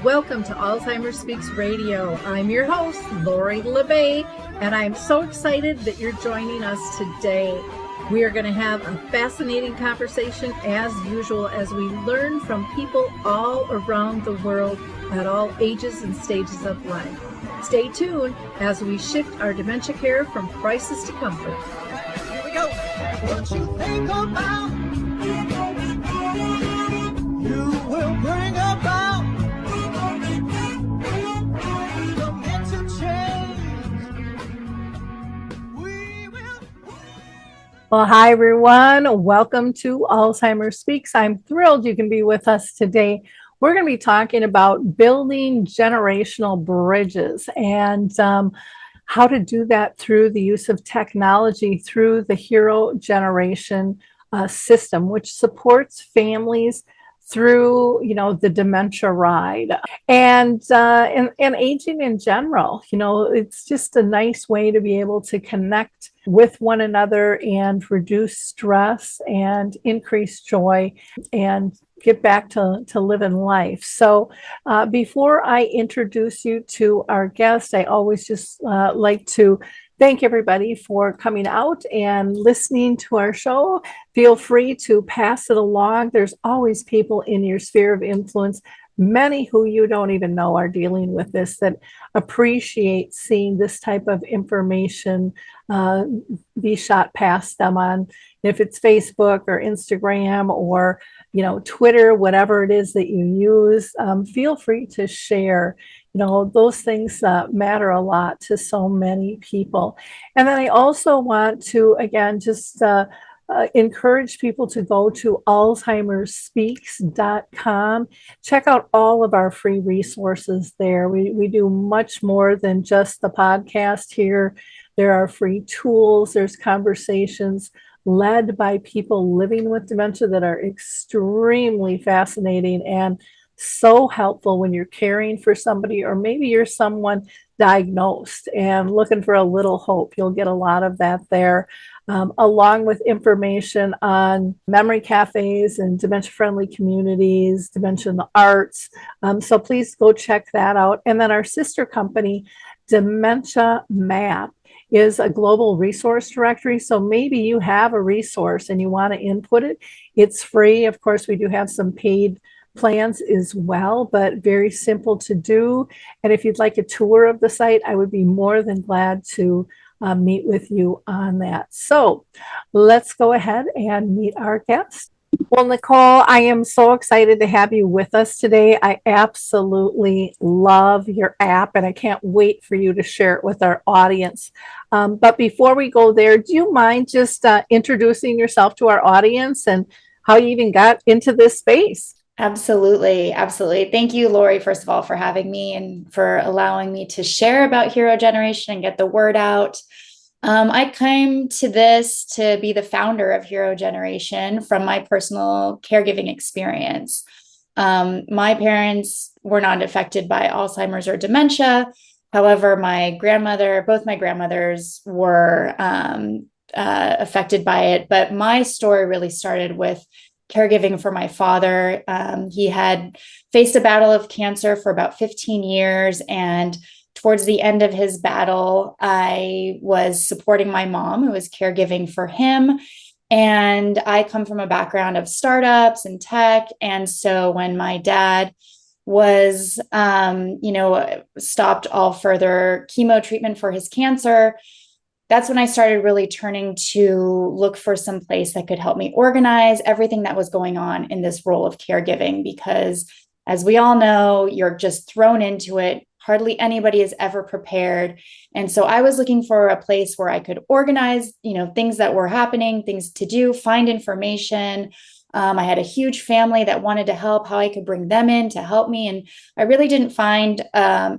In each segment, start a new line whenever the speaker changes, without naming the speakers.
Welcome to Alzheimer Speaks Radio. I'm your host, Lori LeBay, and I'm so excited that you're joining us today. We are going to have a fascinating conversation as usual as we learn from people all around the world at all ages and stages of life. Stay tuned as we shift our dementia care from crisis to comfort.
Here we go. What you think about, you will bring about dementia change. We will.
Well, hi, everyone. Welcome to Alzheimer Speaks. I'm thrilled you can be with us today. We're going to be talking about building generational bridges and how to do that through the use of technology through the Hero Generation system, which supports families through, the dementia ride and aging in general. It's just a nice way to be able to connect with one another and reduce stress and increase joy and get back to living life. So before I introduce you to our guest, I always just like to thank everybody for coming out and listening to our show. Feel free to pass it along. There's always people in your sphere of influence, many who you don't even know are dealing with this, that appreciate seeing this type of information be shot past them on, if it's Facebook or Instagram or Twitter, whatever it is that you use. Feel free to share. Those things matter a lot to so many people. And then I also want to, again, just encourage people to go to alzheimerspeaks.com. Check out all of our free resources there. We do much more than just the podcast here. There are free tools, there's conversations led by people living with dementia that are extremely fascinating and so helpful when you're caring for somebody, or maybe you're someone diagnosed and looking for a little hope. You'll get a lot of that there, along with information on memory cafes and dementia-friendly communities, dementia in the arts. So please go check that out. And then our sister company, Dementia Map, is a global resource directory. So maybe you have a resource and you want to input it. It's free. Of course, we do have some paid plans as well, but very simple to do. And if you'd like a tour of the site, I would be more than glad to meet with you on that. So let's go ahead and meet our guest. Well, Nicole, I am so excited to have you with us today. I absolutely love your app, and I can't wait for you to share it with our audience. But before we go there, do you mind just introducing yourself to our audience and how you even got into this space?
Absolutely. Absolutely. Thank you, Lori, first of all, for having me and for allowing me to share about Hero Generation and get the word out. I came to this to be the founder of Hero Generation from my personal caregiving experience. My parents were not affected by Alzheimer's or dementia. However, both my grandmothers were affected by it. But my story really started with caregiving for my father. He had faced a battle of cancer for about 15 years, and towards the end of his battle, I was supporting my mom, who was caregiving for him. And I come from a background of startups and tech. And so when my dad was, stopped all further chemo treatment for his cancer, that's when I started really turning to look for some place that could help me organize everything that was going on in this role of caregiving. Because as we all know, you're just thrown into it. Hardly anybody is ever prepared. And so I was looking for a place where I could organize, things that were happening, things to do, find information. I had a huge family that wanted to help, how I could bring them in to help me. And I really didn't find a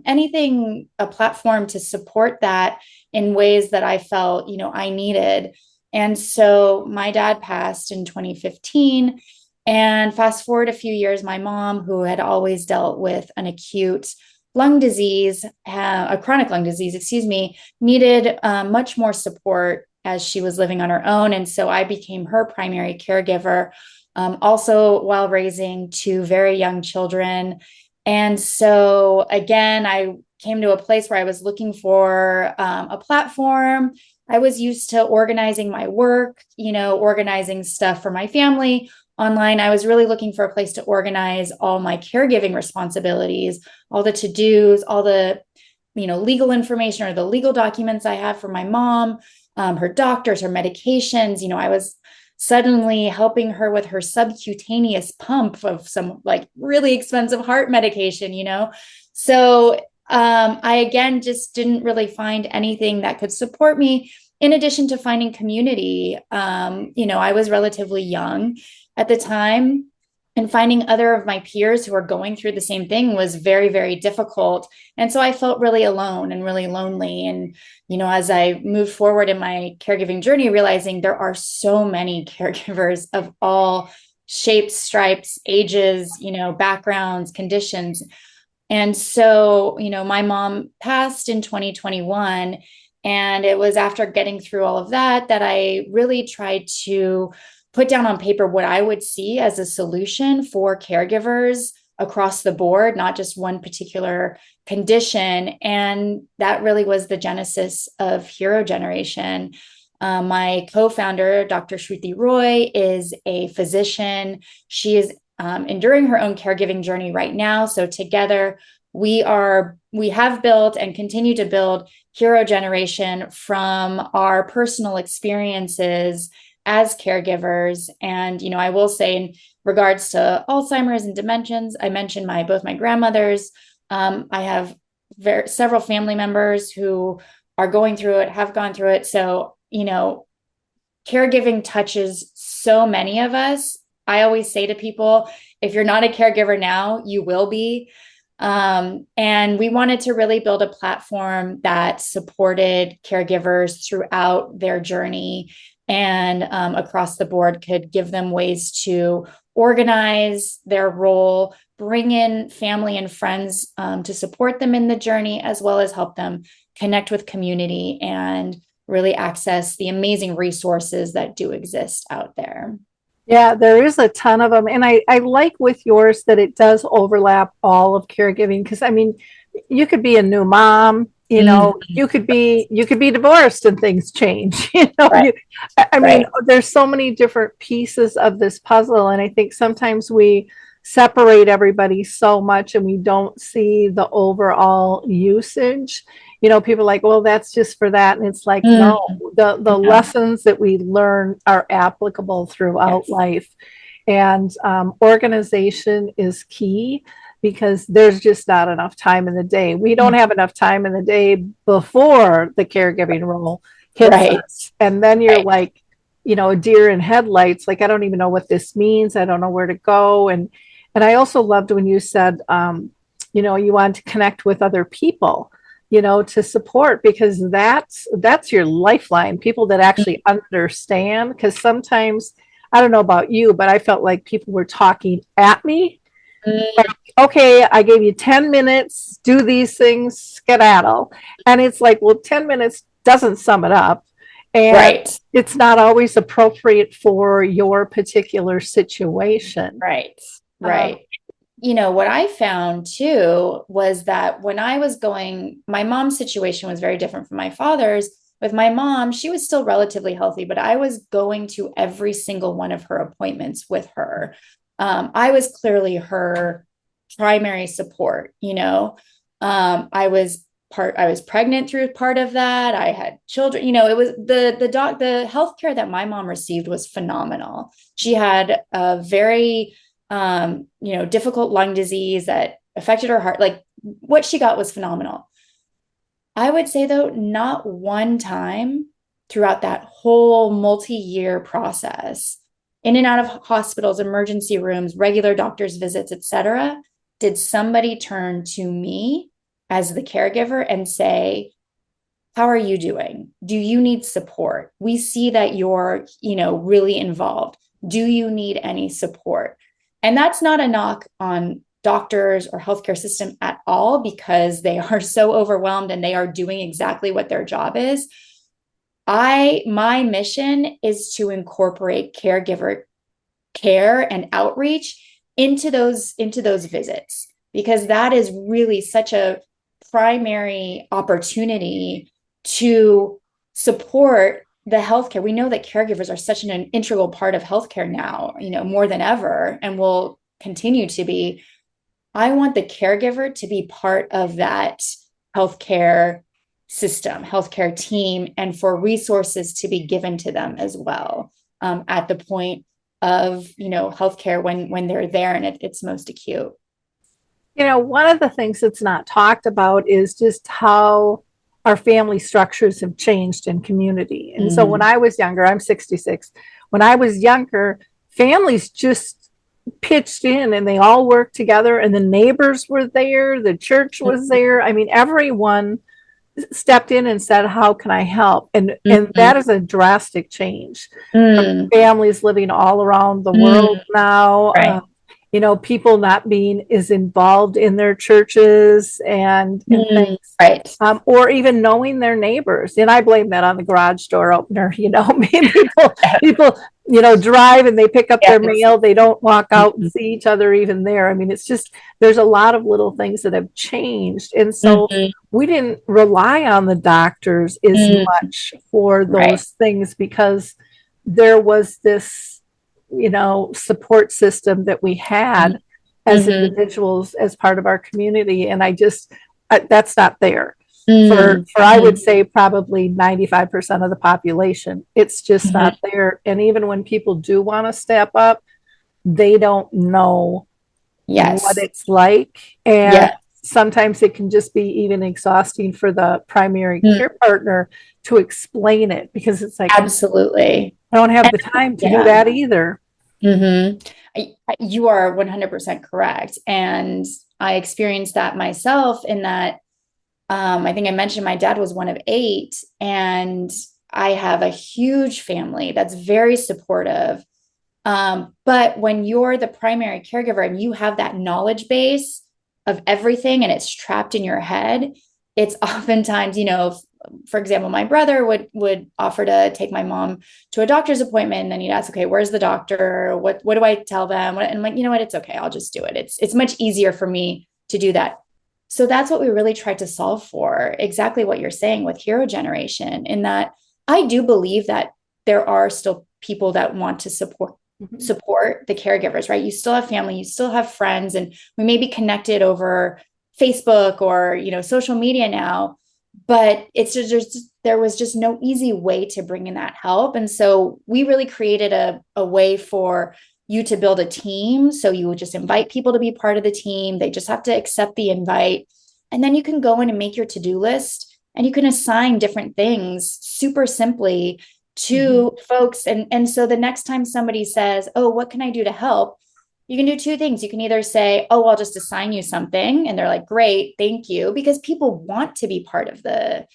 platform to support that in ways that I felt, I needed. And so my dad passed in 2015. And fast forward a few years, my mom, who had always dealt with an acute lung disease, a chronic lung disease, needed much more support as she was living on her own. And so I became her primary caregiver, also while raising two very young children. And so again, I came to a place where I was looking for a platform. I was used to organizing my work, organizing stuff for my family online. I was really looking for a place to organize all my caregiving responsibilities, all the to-dos, all the, legal information or the legal documents I have for my mom, her doctors, her medications. I was suddenly helping her with her subcutaneous pump of some like really expensive heart medication. So I again just didn't really find anything that could support me in addition to finding community. I was relatively young at the time, and finding other of my peers who are going through the same thing was very, very difficult. And so I felt really alone and really lonely. And, as I moved forward in my caregiving journey, realizing there are so many caregivers of all shapes, stripes, ages, backgrounds, conditions. And so, my mom passed in 2021. And it was after getting through all of that I really tried to put down on paper what I would see as a solution for caregivers across the board, not just one particular condition. And that really was the genesis of Hero Generation. My co-founder, Dr. Shruti Roy, is a physician. She is enduring her own caregiving journey right now. So together we have built and continue to build Hero Generation from our personal experiences as caregivers. And, I will say in regards to Alzheimer's and dementias, I mentioned both my grandmothers. I have several family members who are going through it, have gone through it. So, caregiving touches so many of us. I always say to people, if you're not a caregiver now, you will be. And we wanted to really build a platform that supported caregivers throughout their journey and across the board could give them ways to organize their role, bring in family and friends to support them in the journey, as well as help them connect with community and really access the amazing resources that do exist out there.
Yeah, there is a ton of them. And I like with yours that it does overlap all of caregiving. Because I mean, you could be a new mom, you could be divorced and things change.
Right.
I mean, there's so many different pieces of this puzzle. And I think sometimes we separate everybody so much and we don't see the overall usage. People are like, well, that's just for that. And it's like, no, the lessons that we learn are applicable throughout life. And organization is key because there's just not enough time in the day. We don't have enough time in the day before the caregiving role hits us. And then you're like, a deer in headlights. Like, I don't even know what this means. I don't know where to go. And I also loved when you said, you want to connect with other people, to support, because that's your lifeline, people that actually understand. Because sometimes, I don't know about you, but I felt like people were talking at me. Like, okay, I gave you 10 minutes, do these things, skedaddle. And it's like, well, 10 minutes doesn't sum it up. And it's not always appropriate for your particular situation.
Right. What I found too was that when I was my mom's situation was very different from my father's. With my mom, she was still relatively healthy, but I was going to every single one of her appointments with her. I was clearly her primary support. I was pregnant through part of that. I had children. It was the healthcare that my mom received was phenomenal. She had a very difficult lung disease that affected her heart. Like, what she got was phenomenal. I would say, though, not one time throughout that whole multi-year process, in and out of hospitals, emergency rooms, regular doctor's visits, etc., did somebody turn to me as the caregiver and say, how are you doing? Do you need support? We see that you're, really involved. Do you need any support? And that's not a knock on doctors or healthcare system at all, because they are so overwhelmed and they are doing exactly what their job is. My mission is to incorporate caregiver care and outreach into those visits. because that is really such a primary opportunity to support the healthcare. We know that caregivers are such an integral part of healthcare now, more than ever, and will continue to be. I want the caregiver to be part of that healthcare system, healthcare team, and for resources to be given to them as well, at the point of, healthcare when they're there and it's most acute.
One of the things that's not talked about is just how our family structures have changed in community. And so when I was younger, I'm 66, when I was younger, families just pitched in and they all worked together, and the neighbors were there, the church was there. I mean, everyone stepped in and said, how can I help? And that is a drastic change. Families living all around the world now.
Right.
People not being as involved in their churches and things,
right.
Or even knowing their neighbors. And I blame that on the garage door opener. People, drive and they pick up their mail. They don't walk out and see each other even there. I mean, it's just, there's a lot of little things that have changed. And so we didn't rely on the doctors as much for those things, because there was this support system that we had as individuals, as part of our community. And that's not there for I would say probably 95% of the population. It's just not there. And even when people do want to step up, they don't know what it's like. And sometimes it can just be even exhausting for the primary care partner to explain it, because it's like,
absolutely,
I don't have the time to do that either.
You are 100% correct. And I experienced that myself in that, I think I mentioned my dad was one of 8, and I have a huge family that's very supportive. But when you're the primary caregiver and you have that knowledge base of everything and it's trapped in your head, it's oftentimes, for example, my brother would offer to take my mom to a doctor's appointment, and then he'd ask, okay, where's the doctor? What do I tell them? And I'm like, you know what? It's okay. I'll just do it. It's much easier for me to do that. So that's what we really tried to solve for, exactly what you're saying with Hero Generation, in that I do believe that there are still people that want to support the caregivers, right? You still have family, you still have friends, and we may be connected over Facebook or, social media now, but it's just there was just no easy way to bring in that help. And so we really created a way for you to build a team. So you would just invite people to be part of the team. They just have to accept the invite. And then you can go in and make your to-do list, and you can assign different things super simply to folks. And so the next time somebody says, oh, what can I do to help? You can do 2 things. You can either say, oh, I'll just assign you something. And they're like, great, thank you. Because people want to be part of the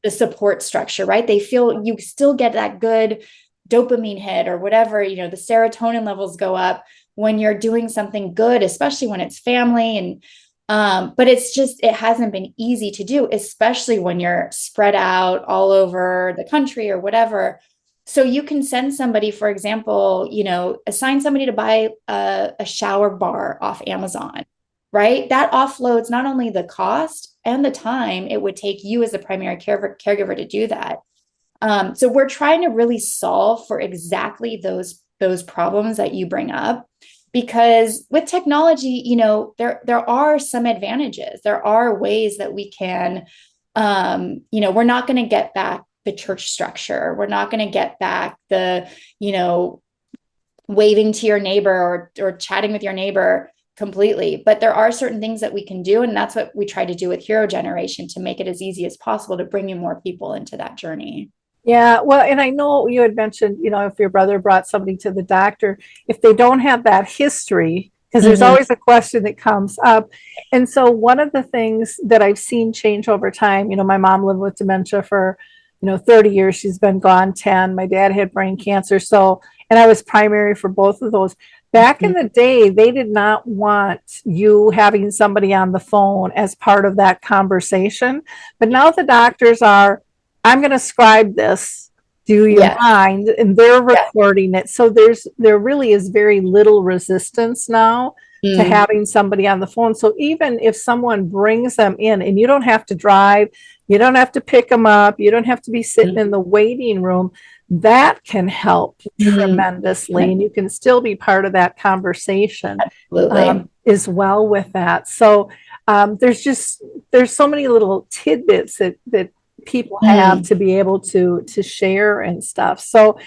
support structure, right? They feel you still get that good dopamine hit or whatever, the serotonin levels go up when you're doing something good, especially when it's family. And, but it hasn't been easy to do, especially when you're spread out all over the country or whatever. So you can send somebody, for example, assign somebody to buy a shower bar off Amazon, right? That offloads not only the cost and the time it would take you as a primary caregiver to do that. So we're trying to really solve for exactly those problems that you bring up, because with technology, there are some advantages. There are ways that we can, we're not going to get back the church structure. We're not going to get back the, waving to your neighbor or chatting with your neighbor completely. But there are certain things that we can do. And that's what we try to do with Hero Generation, to make it as easy as possible to bring in more people into that journey.
Yeah, well, and I know you had mentioned, if your brother brought somebody to the doctor, if they don't have that history, because there's always a question that comes up. And so one of the things that I've seen change over time, my mom lived with dementia for 30 years. She's been gone 10. My dad had brain cancer. So, and I was primary for both of those. Back in the day, they did not want you having somebody on the phone as part of that conversation. But now the doctors are, I'm going to scribe this. Do you mind? And they're recording it. So there really is very little resistance now to having somebody on the phone. So even if someone brings them in and you don't have to drive, you don't have to pick them up, you don't have to be sitting in the waiting room, that can help tremendously. And you can still be part of that conversation as well with that. So there's so many little tidbits that people have to be able to share and stuff. So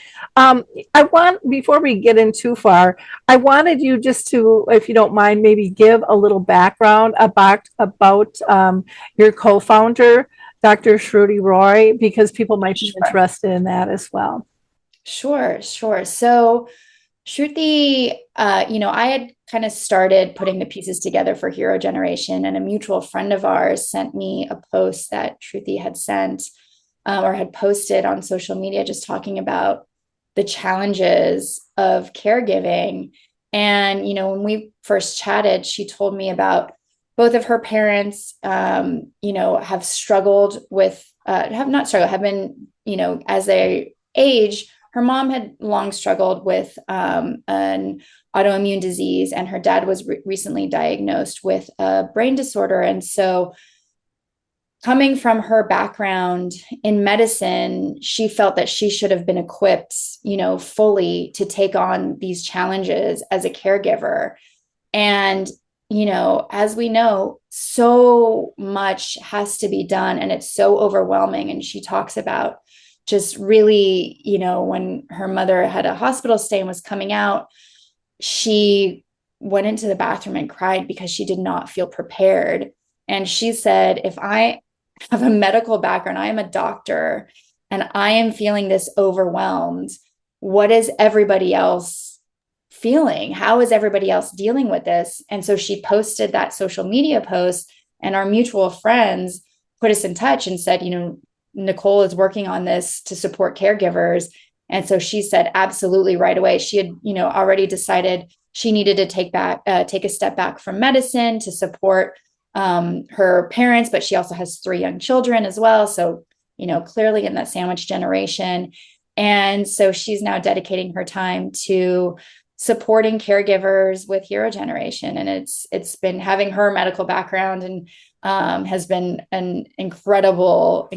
before we get in too far, I wanted you just to, if you don't mind, maybe give a little background about your co-founder, Dr. Shruti Roy, because people might be interested in that as well.
Sure. So Shruti, I had kind of started putting the pieces together for Hero Generation, and a mutual friend of ours sent me a post that Shruti had sent or had posted on social media, just talking about the challenges of caregiving. And, when we first chatted, she told me about both of her parents, have struggled with, have been, as they age. Her mom had long struggled with an autoimmune disease, and her dad was recently diagnosed with a brain disorder. And so, coming from her background in medicine, she felt that she should have been equipped, fully to take on these challenges as a caregiver. And, as we know, so much has to be done, and it's so overwhelming. And she talks about just really, when her mother had a hospital stay and was coming out, she went into the bathroom and cried because she did not feel prepared. And she said, if I have a medical background, I am a doctor, and I am feeling this overwhelmed, what is everybody else feeling? How is everybody else dealing with this? And so she posted that social media post, and our mutual friends put us in touch and said, Nicole is working on this to support caregivers. And so she said, absolutely, right away. She had, already decided she needed to take a step back from medicine to support her parents, but she also has 3 young children as well. So, clearly in that sandwich generation. And so she's now dedicating her time to supporting caregivers with Hero Generation. And it's been, having her medical background and has been an incredible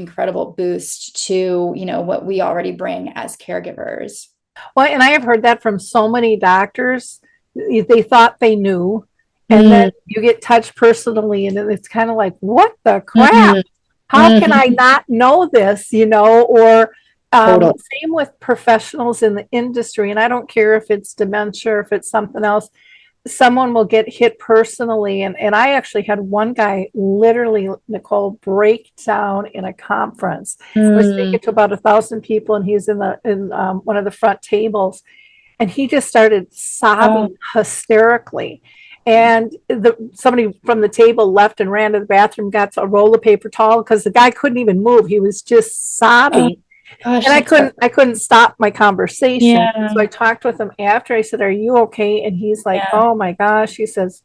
boost to, what we already bring as caregivers.
Well, and I have heard that from so many doctors. They thought they knew, and then you get touched personally, and it's kind of like, what the crap? How can I not know this? Or same with professionals in the industry. And I don't care if it's dementia or if it's something else. Someone will get hit personally. And I actually had one guy literally, Nicole, break down in a conference. I was speaking to about 1,000 people, and he's in one of the front tables, and he just started sobbing hysterically. And somebody from the table left and ran to the bathroom, got a roll of paper towel, because the guy couldn't even move. He was just sobbing.
Gosh,
and I couldn't stop my conversation.
Yeah.
So I talked with him after. I said, "Are you okay?" And he's like, "Oh my gosh." He says,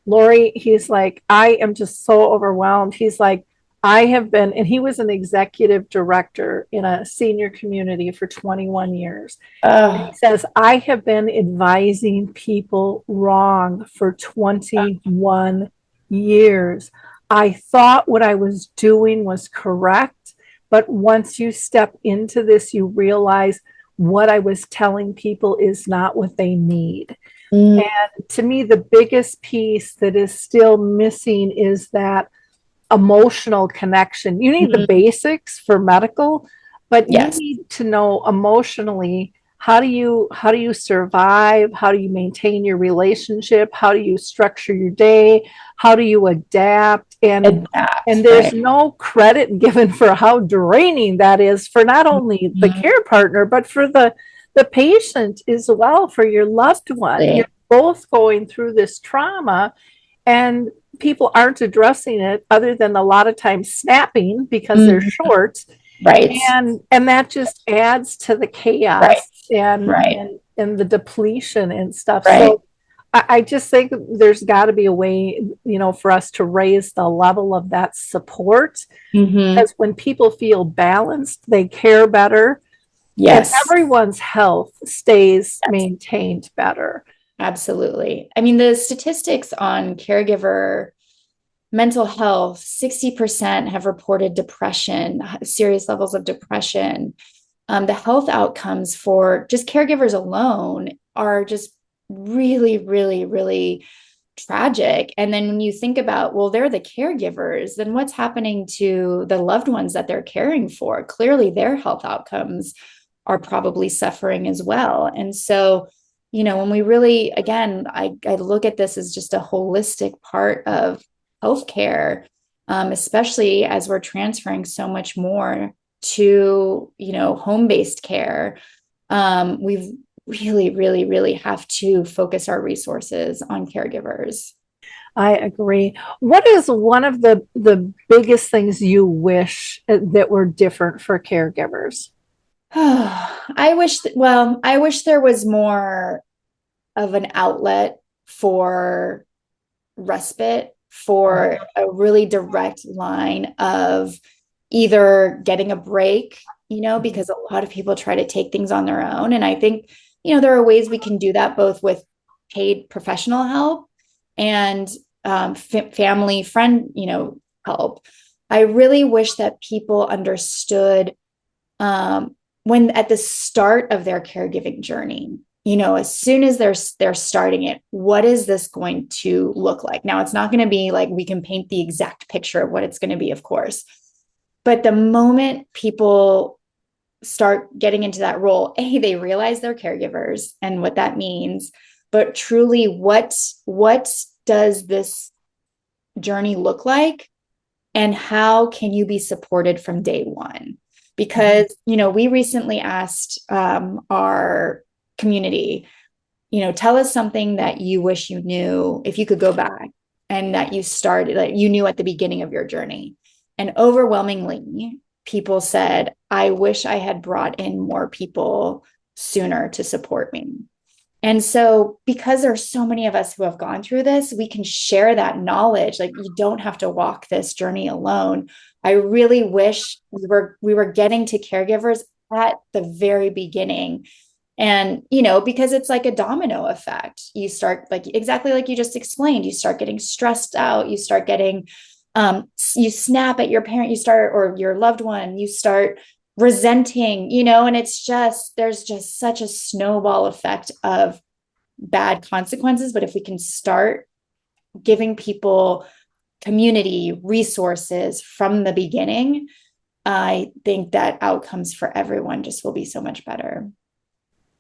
"Lori," he's like, "I am just so overwhelmed." He's like, "I have been," and he was an executive director in a senior community for 21 years. He says, "I have been advising people wrong for 21 years. I thought what I was doing was correct. But once you step into this, you realize what I was telling people is not what they need." And to me, the biggest piece that is still missing is that emotional connection. You need the basics for medical, but you need to know emotionally, how do you survive? How do you maintain your relationship? How do you structure your day? How do you adapt? And there's no credit given for how draining that is for not only the care partner, but for the patient as well, for your loved one. You're both going through this trauma, and people aren't addressing it other than a lot of times snapping because they're short.
Right.
And that just adds to the chaos and the depletion and stuff. So I just think there's got to be a way, for us to raise the level of that support. Because when people feel balanced, they care better. Yes. And everyone's health stays maintained better.
Absolutely. I mean, the statistics on caregiver mental health, 60% have reported depression, serious levels of depression. The health outcomes for just caregivers alone are just really, really, really tragic. And then when you think about, well, they're the caregivers, then what's happening to the loved ones that they're caring for? Clearly, their health outcomes are probably suffering as well. And so, when we really, again, I look at this as just a holistic part of healthcare, especially as we're transferring so much more to, home-based care. We've really, really, really have to focus our resources on caregivers.
I agree. What is one of the biggest things you wish that were different for caregivers?
I wish there was more of an outlet for respite, for a really direct line of either getting a break, because a lot of people try to take things on their own. And I think, there are ways we can do that both with paid professional help and family, friend, help. I really wish that people understood when at the start of their caregiving journey, as soon as they're starting it, what is this going to look like? Now, it's not going to be like we can paint the exact picture of what it's going to be, of course. But the moment people start getting into that role, they realize they're caregivers and what that means. But truly, what does this journey look like? And how can you be supported from day one? Because, we recently asked our community, tell us something that you wish you knew if you could go back and that you started, like you knew at the beginning of your journey. And overwhelmingly, people said, I wish I had brought in more people sooner to support me. And so because there's so many of us who have gone through this, we can share that knowledge. Like, you don't have to walk this journey alone. I really wish we were getting to caregivers at the very beginning. And, because it's like a domino effect. You start exactly like you just explained, you start getting stressed out, you start getting, you snap at your parent, or your loved one, you start resenting, and there's just such a snowball effect of bad consequences. But if we can start giving people community resources from the beginning, I think that outcomes for everyone just will be so much better.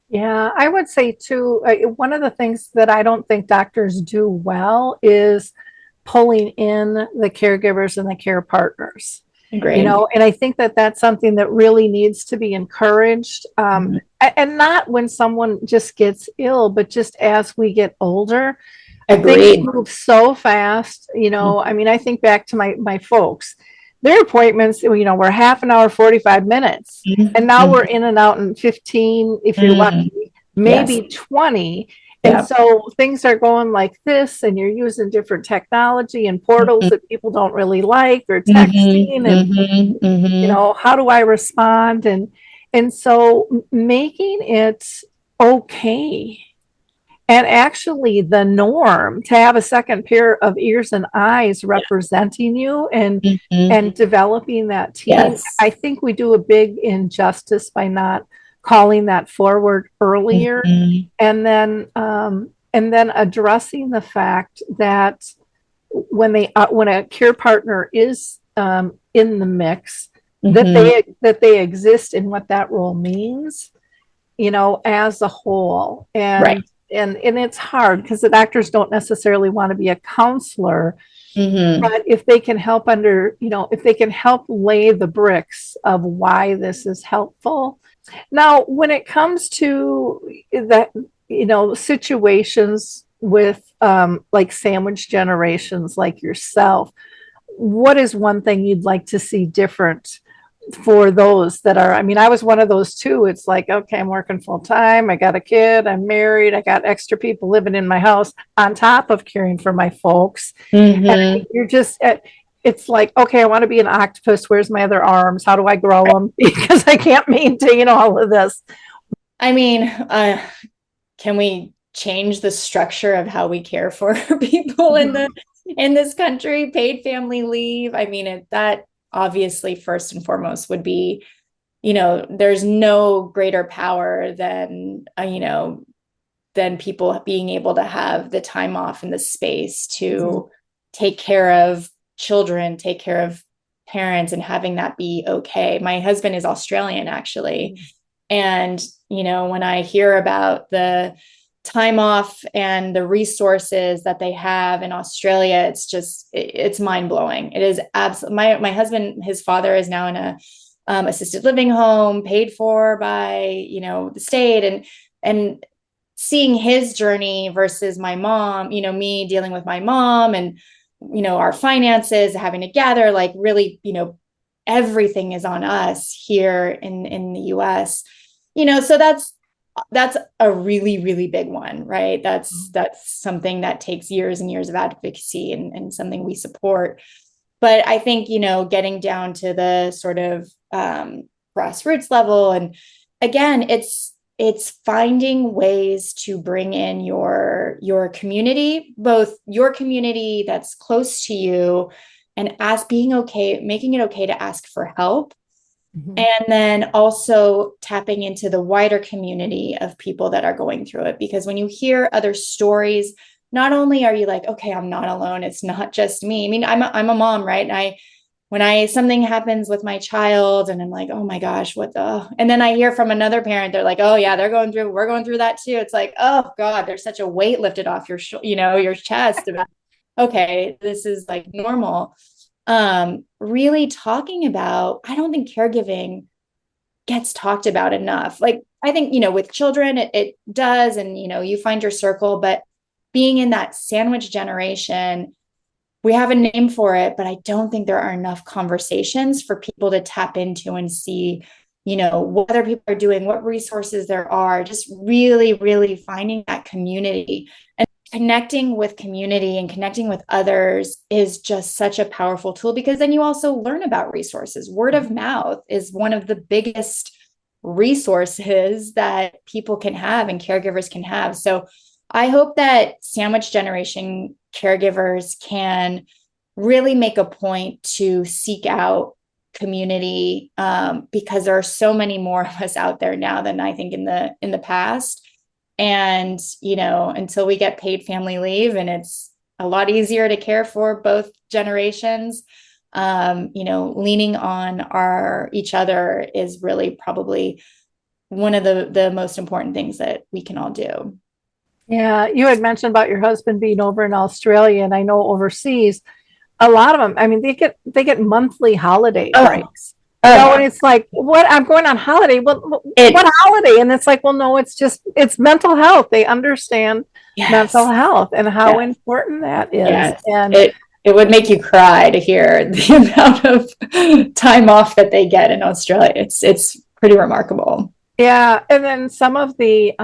Yeah, I would say too, one of the things that I don't think doctors do well is pulling in the caregivers and the care partners.
Agreed.
And I think that that's something that really needs to be encouraged. And not when someone just gets ill, but just as we get older.
Agreed.
Things move so fast. I mean, I think back to my folks. Their appointments, were half an hour, 45 minutes. And now we're in and out in 15, if you're lucky, maybe 20. And so things are going like this, and you're using different technology and portals that people don't really like, or texting, and how do I respond? And so making it okay, and actually the norm, to have a second pair of ears and eyes representing you and developing that team.
Yes.
I think we do a big injustice by not calling that forward earlier, and then addressing the fact that when a care partner is in the mix, that they exist in what that role means, as a whole. And
right.
And it's hard because the doctors don't necessarily want to be a counselor, but if they can help if they can help lay the bricks of why this is helpful. Now, when it comes to that, situations with like sandwich generations like yourself, what is one thing you'd like to see different for those that are, I was one of those too. It's like, okay, I'm working full time. I got a kid. I'm married. I got extra people living in my house on top of caring for my folks. And you're just, it's like, okay, I want to be an octopus. Where's my other arms? How do I grow them? Because I can't maintain all of this.
Can we change the structure of how we care for people in this country. Paid family leave. I mean, that obviously first and foremost would be, there's no greater power than, than people being able to have the time off and the space to take care of children, take care of parents, and having that be okay. My husband is Australian, actually. And, when I hear about the time off and the resources that they have in Australia, it's mind blowing. It is absolutely, my husband, his father is now in a assisted living home paid for by, the state, and seeing his journey versus my mom, me dealing with my mom and, our finances, having to gather, like really, everything is on us here in the US, so that's a really, really big one, right? That's something that takes years and years of advocacy and something we support. But I think, getting down to the sort of grassroots level, and again, it's finding ways to bring in your community, both your community that's close to you, and making it okay to ask for help. And then also tapping into the wider community of people that are going through it. Because when you hear other stories, not only are you like, okay, I'm not alone. It's not just me. I mean, I'm a mom, right? And when something happens with my child and I'm like, oh my gosh, and then I hear from another parent, they're like, oh yeah, we're going through that too. It's like, oh God, there's such a weight lifted off your chest about, okay, this is like normal. Really talking about, I don't think caregiving gets talked about enough. Like, I think, with children, it does. And, you find your circle, but being in that sandwich generation, we have a name for it, but I don't think there are enough conversations for people to tap into and see, what other people are doing, what resources there are, just really, really finding that community. And connecting with community and connecting with others is just such a powerful tool, because then you also learn about resources. Word of mouth is one of the biggest resources that people can have and caregivers can have. So I hope that sandwich generation caregivers can really make a point to seek out community, because there are so many more of us out there now than I think in the past. And, until we get paid family leave, and it's a lot easier to care for both generations, leaning on each other is really probably one of the most important things that we can all do.
Yeah, you had mentioned about your husband being over in Australia, and I know overseas, a lot of them, I mean, they get monthly holiday breaks. And it's like, what? I'm going on holiday. Well, what holiday? And it's like, well, no, it's mental health. They understand mental health and how important that is.
Yes.
And
it would make you cry to hear the amount of time off that they get in Australia. It's pretty remarkable.
Yeah, and then some of the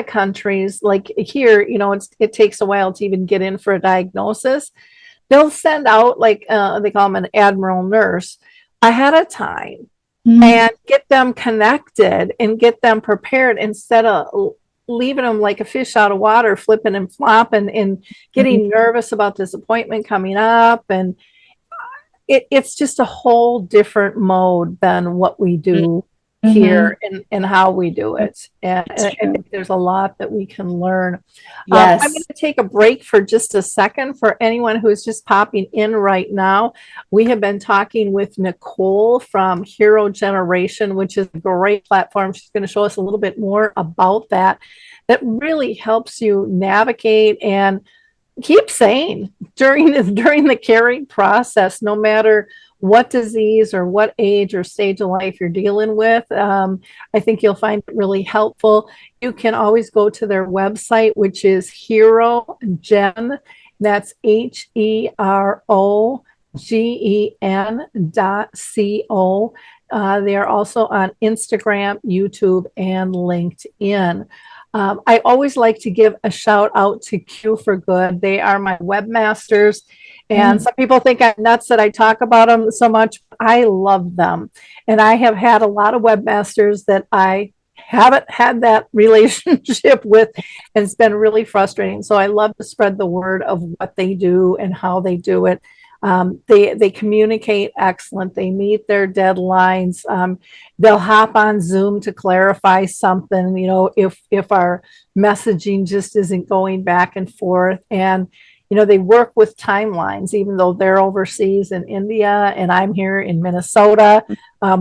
countries, like here, it takes a while to even get in for a diagnosis. They'll send out, like, they call them an admiral nurse ahead of time, and get them connected and get them prepared, instead of leaving them like a fish out of water, flipping and flopping and getting nervous about this appointment coming up. And it's just a whole different mode than what we do here and how we do it. And I think there's a lot that we can learn. I'm going to take a break for just a second for anyone who is just popping in right now. We have been talking with Nicole from Hero Generation, which is a great platform. She's going to show us a little bit more about that really helps you navigate and keep sane during the caring process, no matter what disease or what age or stage of life you're dealing with. I think you'll find it really helpful. You can always go to their website, which is HeroGen. That's HeroGen.co. They are also on Instagram, YouTube, and LinkedIn. I always like to give a shout out to Q for Good. They are my webmasters. And some people think I'm nuts that I talk about them so much. I love them. And I have had a lot of webmasters that I haven't had that relationship with, and it's been really frustrating. So I love to spread the word of what they do and how they do it. They communicate excellent. They meet their deadlines. They'll hop on Zoom to clarify something, if our messaging just isn't going back and forth. And they work with timelines, even though they're overseas in India and I'm here in Minnesota.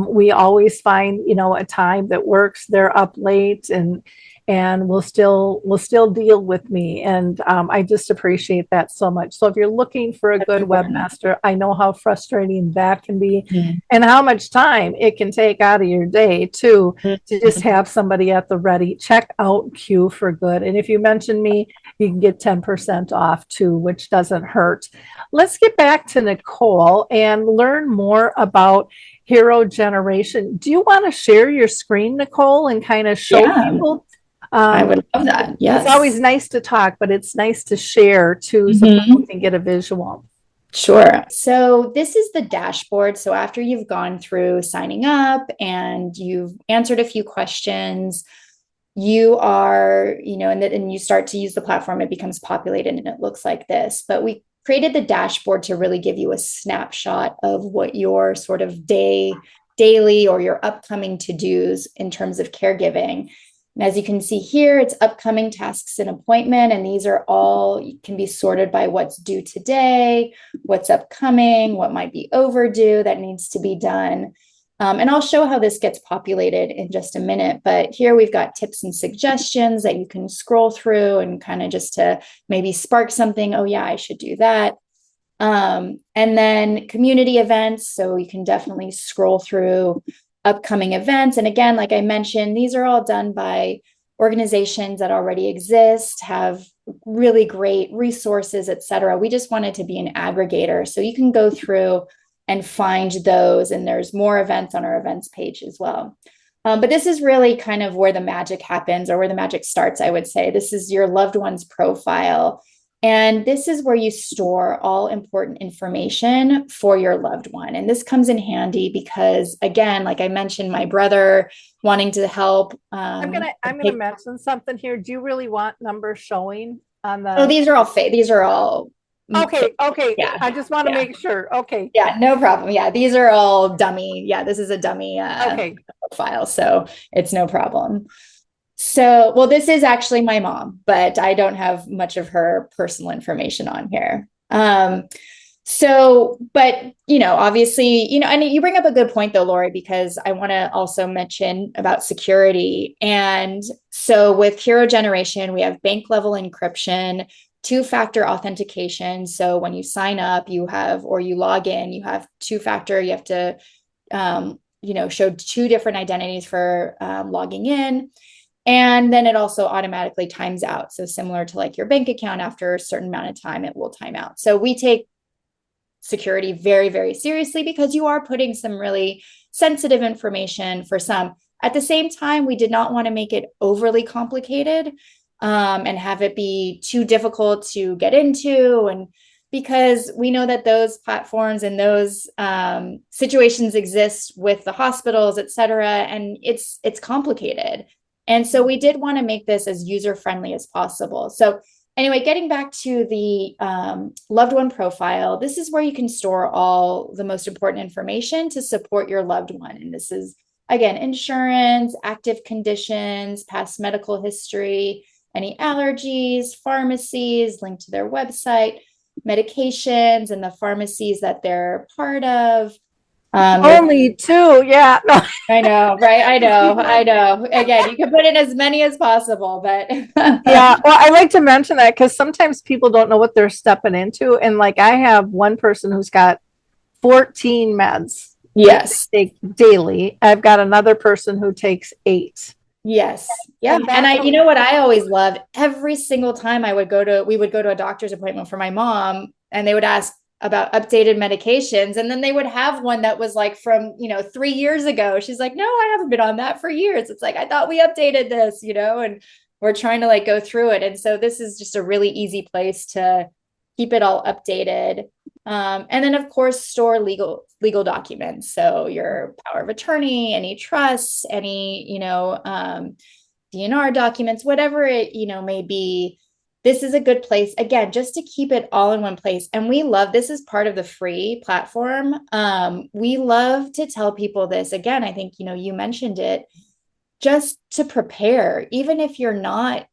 We always find, a time that works. They're up late and will still deal with me. And I just appreciate that so much. So if you're looking for a good webmaster, I know how frustrating that can be and how much time it can take out of your day too, to just have somebody at the ready. Check out Q for Good. And if you mention me, you can get 10% off too, which doesn't hurt. Let's get back to Nicole and learn more about Hero Generation. Do you want to share your screen, Nicole, and kind of show people?
I would love that. Yes.
It's always nice to talk, but it's nice to share too, so people can get a visual.
Sure. So this is the dashboard. So after you've gone through signing up and you've answered a few questions, you are, and you start to use the platform, it becomes populated and it looks like this. But we created the dashboard to really give you a snapshot of what your sort of daily or your upcoming to-dos in terms of caregiving. And as you can see here, it's upcoming tasks and appointment. And these are all can be sorted by what's due today, what's upcoming, what might be overdue that needs to be done. And I'll show how this gets populated in just a minute. But here we've got tips and suggestions that you can scroll through and kind of just to maybe spark something. Oh, yeah, I should do that. And then community events. So you can definitely scroll through upcoming events. And again, like I mentioned, these are all done by organizations that already exist, have really great resources, et cetera. We just wanted to be an aggregator. So you can go through and find those. And there's more events on our events page as well. But this is really kind of where the magic happens, or where the magic starts, I would say. This is your loved one's profile. And this is where you store all important information for your loved one. And this comes in handy because, again, like I mentioned, my brother wanting to help.
I'm gonna mention something here. Do you really want numbers showing on the?
Oh, these are all fake. These are all.
Okay.
Yeah.
I just want to make sure. Okay.
Yeah, no problem. Yeah, these are all dummy. Yeah, this is a dummy profile, so it's no problem. So, well, this is actually my mom, but I don't have much of her personal information on here. But, obviously, and you bring up a good point though, Lori, because I want to also mention about security. And so with Hero Generation, we have bank level encryption, two-factor authentication. So when you sign up, or you log in, you have two-factor, you have to, show two different identities for logging in. And then it also automatically times out. So similar to like your bank account, after a certain amount of time, it will time out. So we take security very, very seriously because you are putting some really sensitive information for some. At the same time, we did not want to make it overly complicated and have it be too difficult to get into. And because we know that those platforms and those situations exist with the hospitals, et cetera, and it's complicated. And so we did want to make this as user-friendly as possible. So anyway, getting back to the loved one profile, this is where you can store all the most important information to support your loved one. And this is, again, insurance, active conditions, past medical history, any allergies, pharmacies, link to their website, medications, and the pharmacies that they're part of.
Only two, yeah.
I know, right? I know. Again, you can put in as many as possible, but
yeah. Well, I like to mention that because sometimes people don't know what they're stepping into. And like I have one person who's got 14 meds.
Yes.
They take daily. I've got another person who takes 8.
Yes. Yeah. And you know what I always loved? Every single time we would go to a doctor's appointment for my mom, and they would ask about updated medications. And then they would have one that was like from, 3 years ago. She's like, no, I haven't been on that for years. It's like, I thought we updated this, and we're trying to like go through it. And so this is just a really easy place to keep it all updated. And then of course, store legal documents. So your power of attorney, any trusts, any, DNR documents, whatever it, may be. This is a good place, again, just to keep it all in one place. And we love, this is part of the free platform. We love to tell people this. Again, I think, you mentioned it, just to prepare, even if you're not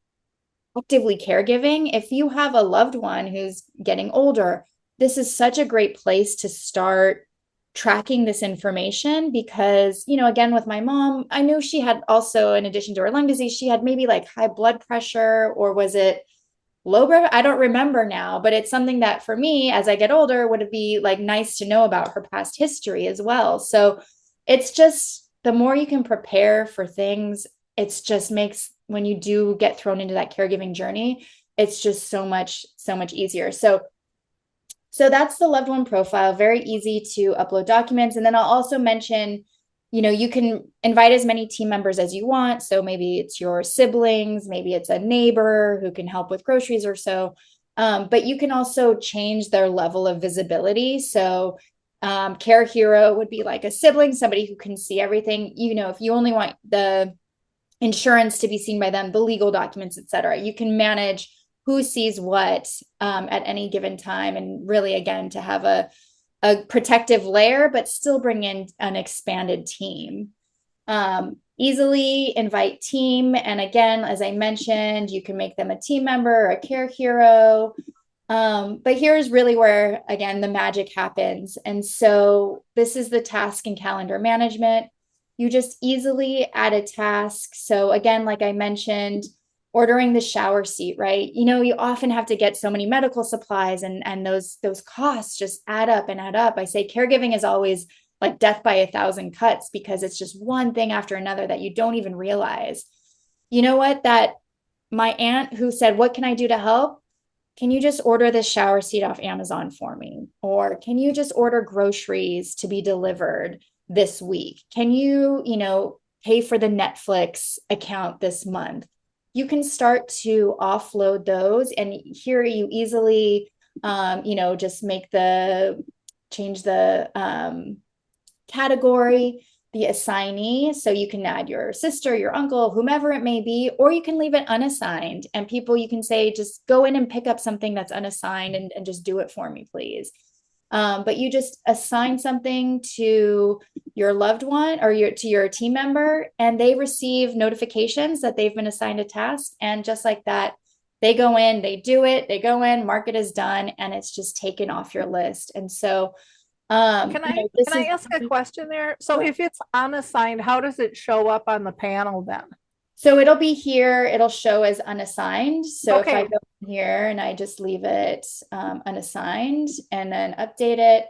actively caregiving, if you have a loved one who's getting older, this is such a great place to start tracking this information because, again, with my mom, I knew she had also, in addition to her lung disease, she had maybe like high blood pressure, or was it low blood? I don't remember now, but it's something that for me, as I get older, would it be like nice to know about her past history as well. So it's just, the more you can prepare for things, it's just makes, when you do get thrown into that caregiving journey, it's just so much easier. So that's the loved one profile, very easy to upload documents. And then I'll also mention, you can invite as many team members as you want. So maybe it's your siblings, maybe it's a neighbor who can help with groceries or so. But you can also change their level of visibility. So Care Hero would be like a sibling, somebody who can see everything. If you only want the insurance to be seen by them, the legal documents, etc., you can manage who sees what at any given time, and really, again, to have a protective layer, but still bring in an expanded team. Easily invite team. And again, as I mentioned, you can make them a team member or a Care Hero. But here's really where, again, the magic happens. And so this is the task and calendar management. You just easily add a task. So again, like I mentioned, ordering the shower seat, right? You often have to get so many medical supplies, and those costs just add up and add up. I say caregiving is always like death by 1,000 cuts, because it's just one thing after another that you don't even realize. You know what? That my aunt who said, "What can I do to help? Can you just order this shower seat off Amazon for me? Or can you just order groceries to be delivered this week? Can you, pay for the Netflix account this month?" You can start to offload those, and here you easily, just change the category, the assignee. So you can add your sister, your uncle, whomever it may be, or you can leave it unassigned, and people, you can say, just go in and pick up something that's unassigned and just do it for me, please. But you just assign something to your loved one or to your team member, and they receive notifications that they've been assigned a task. And just like that, they go in, they do it, they go in, mark it as done, and it's just taken off your list. And so,
Can I ask a question there? So if it's unassigned, how does it show up on the panel then?
So it'll be here, it'll show as unassigned. So
Okay.
if I go here and I just leave it unassigned and then update it,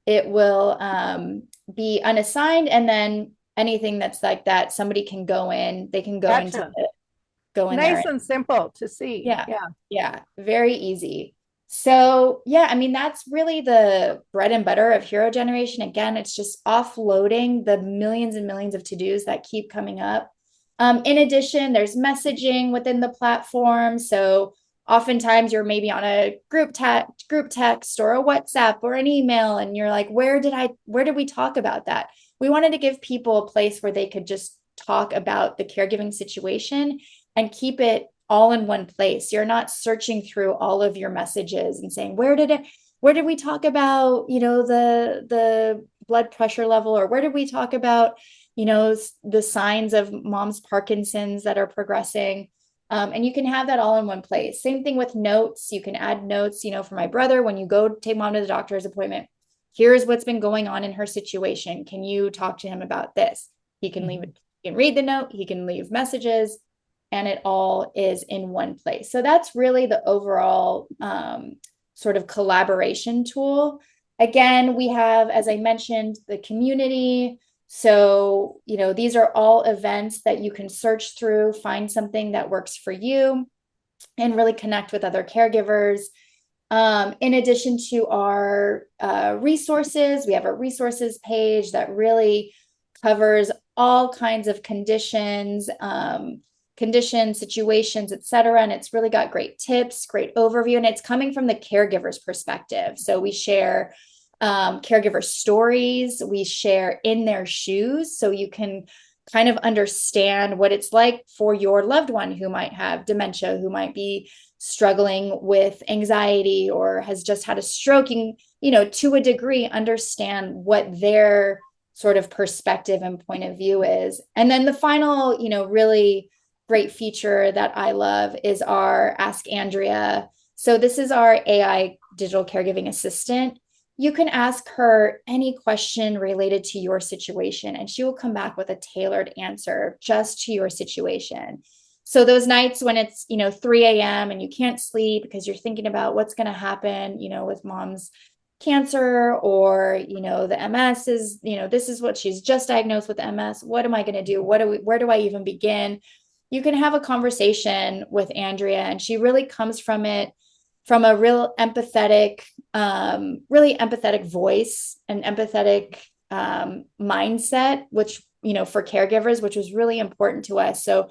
it will be unassigned. And then anything that's like that, somebody can go in, they can go
Gotcha.
go in
Nice
there.
and simple to see.
Yeah, very easy. So yeah, I mean, that's really the bread and butter of hero generation. Again, it's just offloading the millions and millions of to-dos that keep coming up. In addition, there's messaging within the platform. So oftentimes you're maybe on a group text or a WhatsApp or an email, and you're like, where did we talk about that? We wanted to give people a place where they could just talk about the caregiving situation and keep it all in one place. You're not searching through all of your messages and saying, where did we talk about, the blood pressure level, or where did we talk about, the signs of mom's Parkinson's that are progressing. And you can have that all in one place. Same thing with notes. You can add notes, for my brother, when you go take mom to the doctor's appointment, here's what's been going on in her situation. Can you talk to him about this? He can leave it, he can read the note, he can leave messages, and it all is in one place. So that's really the overall sort of collaboration tool. Again, we have, as I mentioned, the community. So, these are all events that you can search through, find something that works for you, and really connect with other caregivers. In addition to our resources, we have a resources page that really covers all kinds of conditions, conditions, situations, etc. And it's really got great tips, great overview, and it's coming from the caregiver's perspective. So we share caregiver stories, we share in their shoes, so you can kind of understand what it's like for your loved one who might have dementia, who might be struggling with anxiety or has just had a stroke. You know, to a degree, understand what their sort of perspective and point of view is. And then the final, really great feature that I love is our Ask Andrea. So this is our AI digital caregiving assistant. You can ask her any question related to your situation, and she will come back with a tailored answer just to your situation. So those nights when it's, 3 a.m. and you can't sleep because you're thinking about what's going to happen, with mom's cancer, or, the MS is, this is what she's just diagnosed with MS. What am I going to do? Where do I even begin? You can have a conversation with Andrea, and she really comes from it from a really empathetic voice and empathetic mindset, which, for caregivers, which was really important to us. So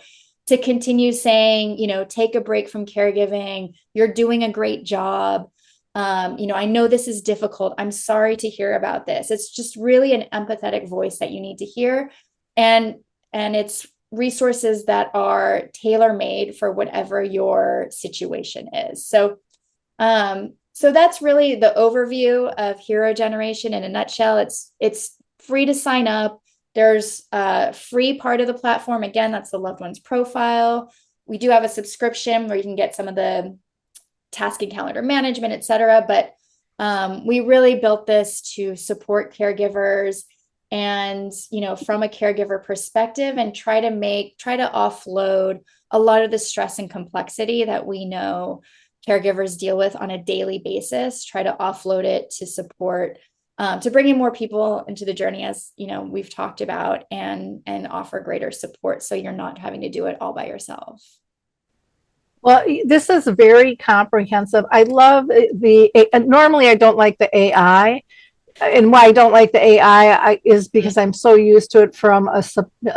to continue saying, take a break from caregiving, you're doing a great job. I know this is difficult. I'm sorry to hear about this. It's just really an empathetic voice that you need to hear. And it's resources that are tailor-made for whatever your situation is. So that's really the overview of Hero Generation in a nutshell. It's free to sign up. There's a free part of the platform. Again, that's the loved one's profile. We do have a subscription where you can get some of the task and calendar management, et cetera. But we really built this to support caregivers and, from a caregiver perspective, and try to offload a lot of the stress and complexity that we know caregivers deal with on a daily basis, try to offload it to support, to bring in more people into the journey, as we've talked about, and offer greater support, so you're not having to do it all by yourself.
Well, this is very comprehensive. I love normally I don't like the AI. And why I don't like the AI is because I'm so used to it from a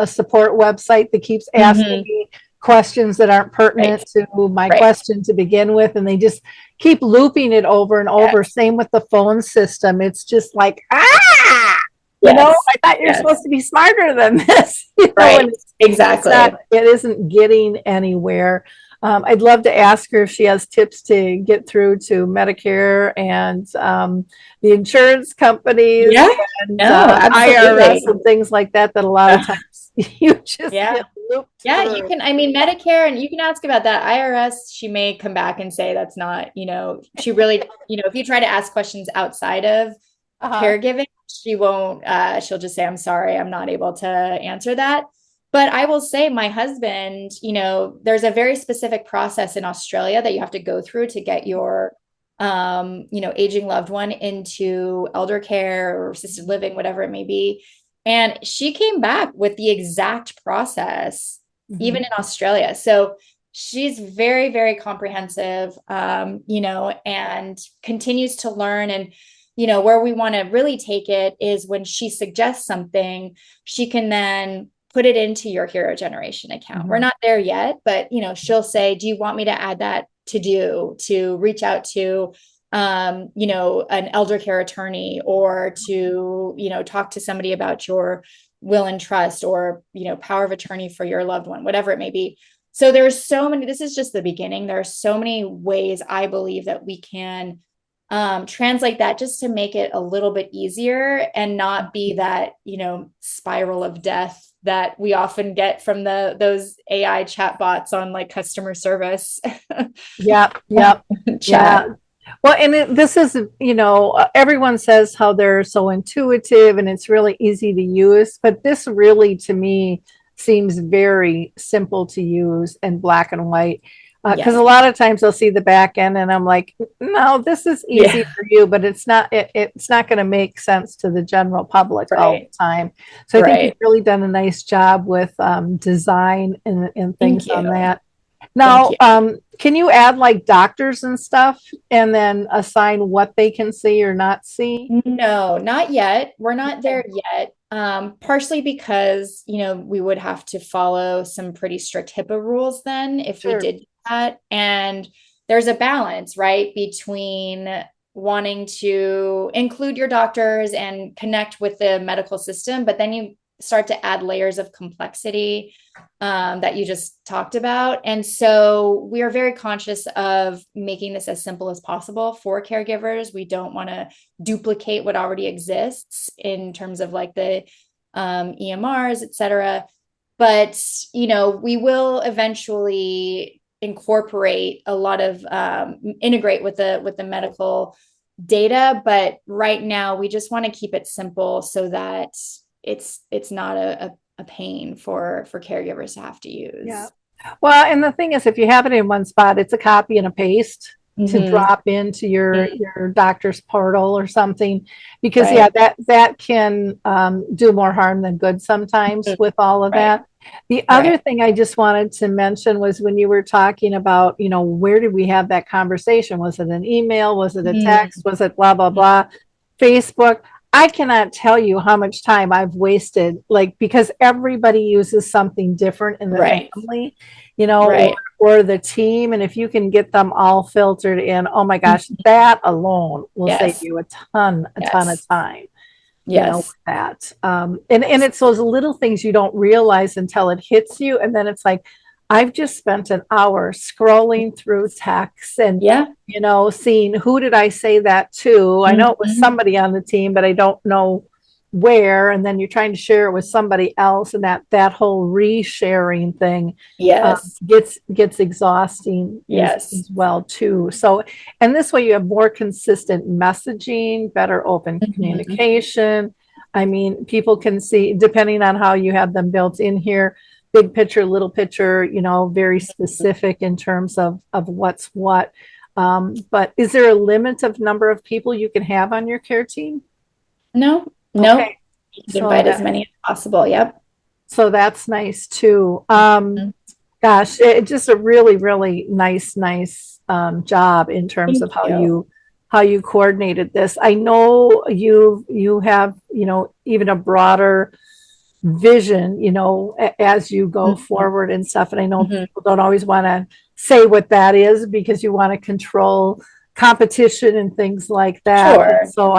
support website that keeps asking me questions that aren't pertinent to my question to begin with. And they just keep looping it over and over. Same with the phone system. It's just like, I thought you're supposed to be smarter than this.
Exactly.
It isn't getting anywhere. I'd love to ask her if she has tips to get through to Medicare and the insurance companies and IRS and things like that a lot of times you just get looped through.
You can, Medicare, and you can ask about that. IRS, she may come back and say that's not, she really, if you try to ask questions outside of caregiving, she won't, she'll just say, I'm sorry, I'm not able to answer that. But I will say, my husband, there's a very specific process in Australia that you have to go through to get your, aging loved one into elder care or assisted living, whatever it may be. And she came back with the exact process, even in Australia. So she's very, very comprehensive, and continues to learn. And, where we want to really take it is when she suggests something, she can then put it into your Hero Generation account. We're not there yet, but, she'll say, do you want me to add that to reach out to, an elder care attorney, or to, talk to somebody about your will and trust, or, power of attorney for your loved one, whatever it may be. So there's so many, this is just the beginning. There are so many ways I believe that we can translate that just to make it a little bit easier and not be that, spiral of death that we often get from those AI chatbots on like customer service.
Yep. Yeah. Well, and this is, everyone says how they're so intuitive and it's really easy to use, but this really, to me, seems very simple to use and black and white. Because a lot of times I'll see the back end and I'm like, no, this is easy for you, but it's not going to make sense to the general public all the time. So I think you've really done a nice job with design and things on that. Now, can you add like doctors and stuff and then assign what they can see or not see?
No, not yet. We're not there yet. Partially because, we would have to follow some pretty strict HIPAA rules then if we
Sure.
did that. And there's a balance, right, between wanting to include your doctors and connect with the medical system, but then you start to add layers of complexity that you just talked about. And so we are very conscious of making this as simple as possible for caregivers. We don't want to duplicate what already exists in terms of like the EMRs, et cetera. But, we will eventually incorporate a lot of integrate with the medical data. But right now we just want to keep it simple so that it's not a pain for caregivers to have to use.
Yeah. Well, and the thing is, if you have it in one spot, it's a copy and a paste to drop into your doctor's portal or something, because
Right.
that can do more harm than good sometimes with all of
Right.
that. The other thing I just wanted to mention was when you were talking about, where did we have that conversation? Was it an email? Was it a text? Was it blah, blah, blah? Facebook? I cannot tell you how much time I've wasted, like, because everybody uses something different in the family, or the team. And if you can get them all filtered in, oh my gosh, that alone will save you a ton of time. With that. And it's those little things you don't realize until it hits you. And then it's like, I've just spent an hour scrolling through texts and, seeing who did I say that to? I know it was somebody on the team, but I don't know where. And then you're trying to share it with somebody else. And that whole resharing thing gets exhausting as well too. So, and this way you have more consistent messaging, better open communication. I mean, people can see, depending on how you have them built in here, big picture, little picture, very specific in terms of what's what. But is there a limit of number of people you can have on your care team?
No.
Okay.
You can invite as many as possible. Yep.
So that's nice too. Gosh, it's just a really, really nice job in terms of how you coordinated this. I know you have, even a broader vision, as you go forward and stuff. And I know people don't always want to say what that is because you want to control competition and things like that.
Sure.
And so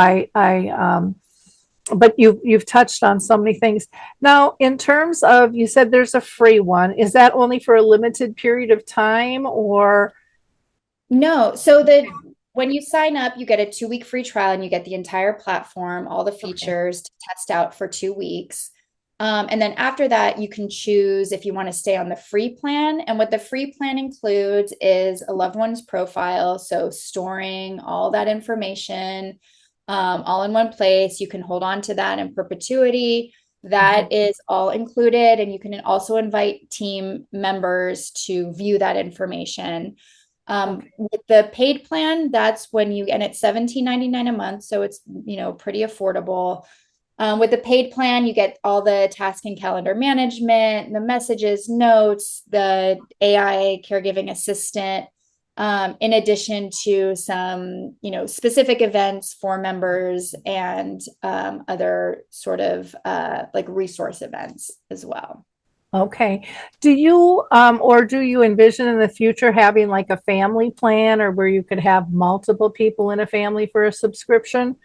but you've touched on so many things. Now, in terms of, you said there's a free one. Is that only for a limited period of time or?
No. So when you sign up, you get a 2-week free trial and you get the entire platform, all the features to test out for 2 weeks. And then after that, you can choose if you want to stay on the free plan. And what the free plan includes is a loved one's profile. So storing all that information all in one place. You can hold on to that in perpetuity. That is all included. And you can also invite team members to view that information. With the paid plan, that's when and it's $17.99 a month. So it's, pretty affordable. With the paid plan, you get all the task and calendar management, the messages, notes, the AI caregiving assistant, in addition to some, specific events for members and other sort of like resource events as well.
Okay. Do you envision in the future having like a family plan or where you could have multiple people in a family for a subscription?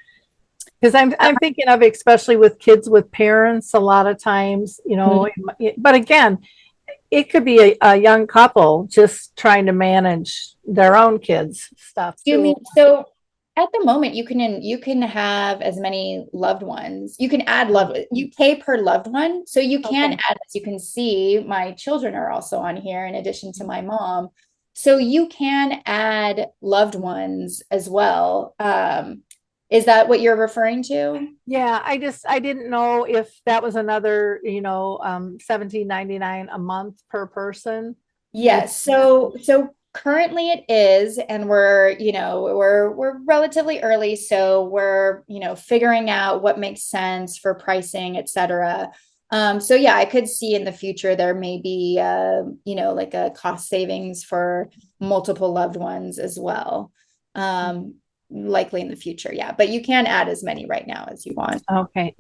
Because I'm thinking of, especially with kids with parents, a lot of times, but again, it could be a young couple just trying to manage their own kids stuff too.
You mean, so at the moment you can have as many loved ones. You can add you pay per loved one. So you can add, as you can see, my children are also on here in addition to my mom. So you can add loved ones as well. Is that what you're referring to?
Yeah, I didn't know if that was another, $17.99 a month per person.
Yes. So currently it is, and we're relatively early, so we're figuring out what makes sense for pricing, et cetera. So yeah, I could see in the future there may be like a cost savings for multiple loved ones as well. likely in the future. Yeah. But you can add as many right now as you want.
Okay.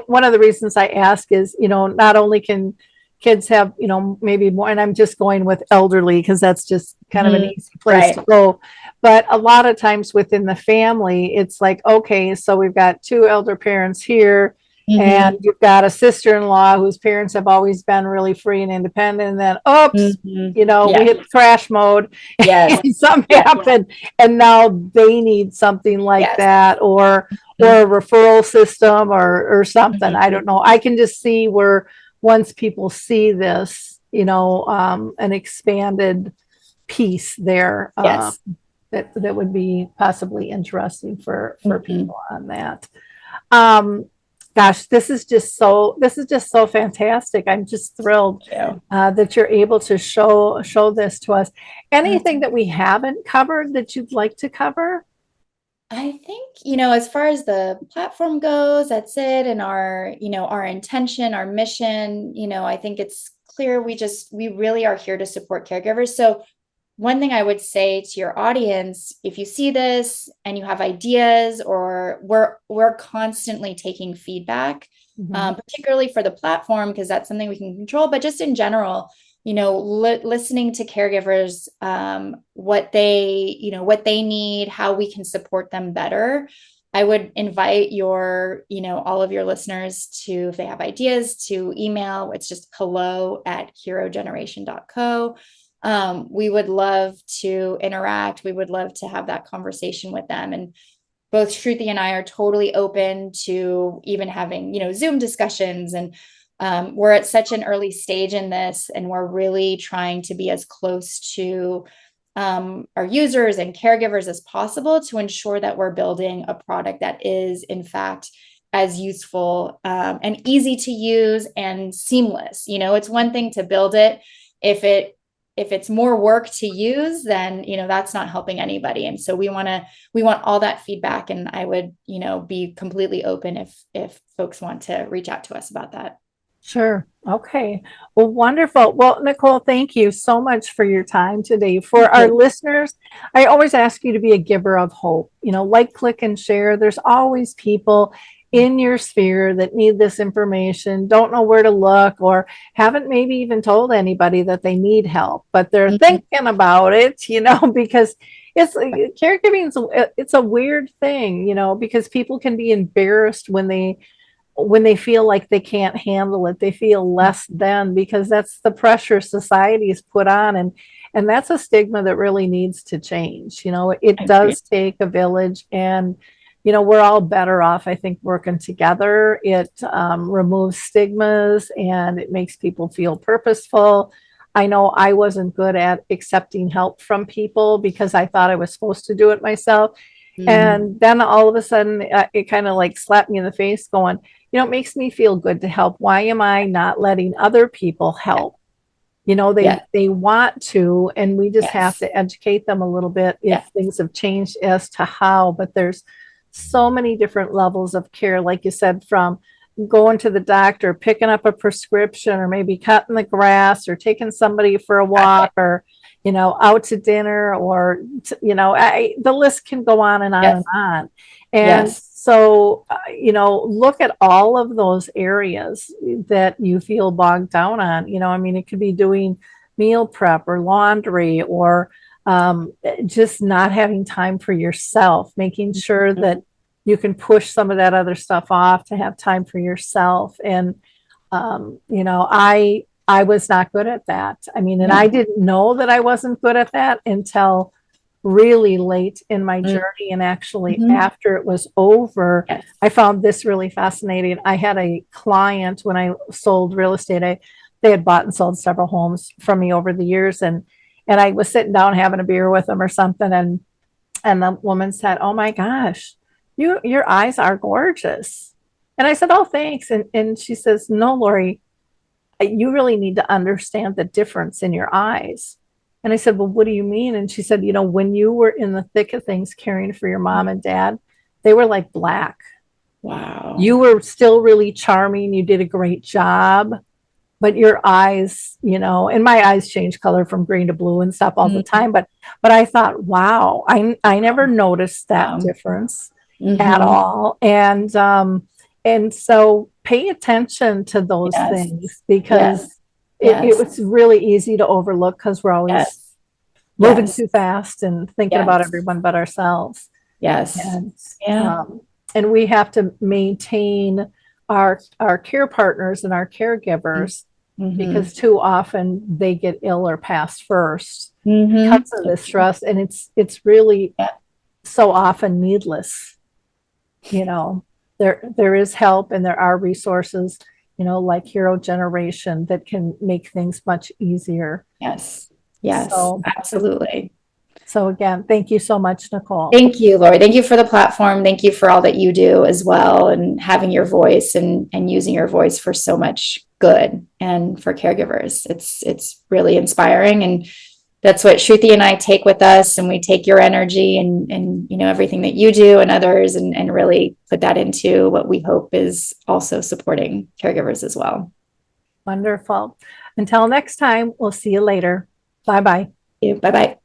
One of the reasons I ask is, not only can kids have, maybe more, and I'm just going with elderly because that's just kind of an easy place to go. But a lot of times within the family, it's like, okay, so we've got two elder parents here, and you've got a sister-in-law whose parents have always been really free and independent. And then, oops, we hit crash mode.
Yes.
And something happened, and now they need something like that, or a referral system or something. I don't know. I can just see where once people see this, an expanded piece there, that would be possibly interesting for people on that. Gosh, this is just so fantastic. I'm just thrilled that you're able to show this to us. Anything that we haven't covered that you'd like to cover?
I think, as far as the platform goes, that's it. And our intention, our mission, I think it's clear. We really are here to support caregivers. So one thing I would say to your audience, if you see this and you have ideas, or we're constantly taking feedback, particularly for the platform, because that's something we can control, but just in general, listening to caregivers, what they need, how we can support them better. I would invite all of your listeners to, if they have ideas, to email. It's just hello@herogeneration.co. We would love to interact. We would love to have that conversation with them. And both Shruti and I are totally open to even having, Zoom discussions. And we're at such an early stage in this, and we're really trying to be as close to our users and caregivers as possible to ensure that we're building a product that is, in fact, as useful and easy to use and seamless. It's one thing to build it. If it's more work to use, then, that's not helping anybody. And so we want all that feedback. And I would, be completely open if folks want to reach out to us about that.
Sure. Okay. Well, wonderful. Well, Nicole, thank you so much for your time today. For our listeners, I always ask you to be a giver of hope. Like, click, and share. There's always people in your sphere that need this information, don't know where to look, or haven't maybe even told anybody that they need help, but they're thinking about it, because it's caregiving. It's a weird thing, because people can be embarrassed when they feel like they can't handle it. They feel less than, because that's the pressure society's put on. And that's a stigma that really needs to change. It does take a village, and we're all better off, I think, working together. It removes stigmas, and it makes people feel purposeful. I know I wasn't good at accepting help from people because I thought I was supposed to do it myself. And then all of a sudden, it kind of like slapped me in the face going, it makes me feel good to help. Why am I not letting other people help? They want to, and we just have to educate them a little bit if things have changed as to how. But there's so many different levels of care, like you said, from going to the doctor, picking up a prescription, or maybe cutting the grass, or taking somebody for a walk, or out to dinner, or the list can go on and on and on. And so look at all of those areas that you feel bogged down on. It could be doing meal prep or laundry, or just not having time for yourself, making sure that you can push some of that other stuff off to have time for yourself. And I was not good at that. And I didn't know that I wasn't good at that until really late in my journey. And actually, after it was over, I found this really fascinating. I had a client when I sold real estate. They had bought and sold several homes from me over the years, and I was sitting down having a beer with them or something, and the woman said, "Oh my gosh, your eyes are gorgeous." And I said, "Oh, thanks." And she says, "No, Lori, you really need to understand the difference in your eyes." And I said, "Well, what do you mean?" And she said, when you were in the thick of things caring for your mom and dad, they were like black.
Wow.
You were still really charming. You did a great job. but your eyes, and my eyes change color from green to blue and stuff all the time. But I thought, wow, I never noticed that difference at all. And so pay attention to those things, because it was really easy to overlook, because we're always moving too fast and thinking about everyone but ourselves. And we have to maintain our care partners and our caregivers, because too often they get ill or pass first because of this stress, and it's really so often needless. There is help, and there are resources, like Hero Generation, that can make things much easier.
Yes,
So,
absolutely.
So again, thank you so much, Nicole.
Thank you, Lori. Thank you for the platform. Thank you for all that you do as well, and having your voice and using your voice for so much good and for caregivers. It's really inspiring, and that's what Shruti and I take with us, and we take your energy and everything that you do and others, and really put that into what we hope is also supporting caregivers as well.
Wonderful. Until next time, we'll see you later. Bye-bye.
Bye-bye.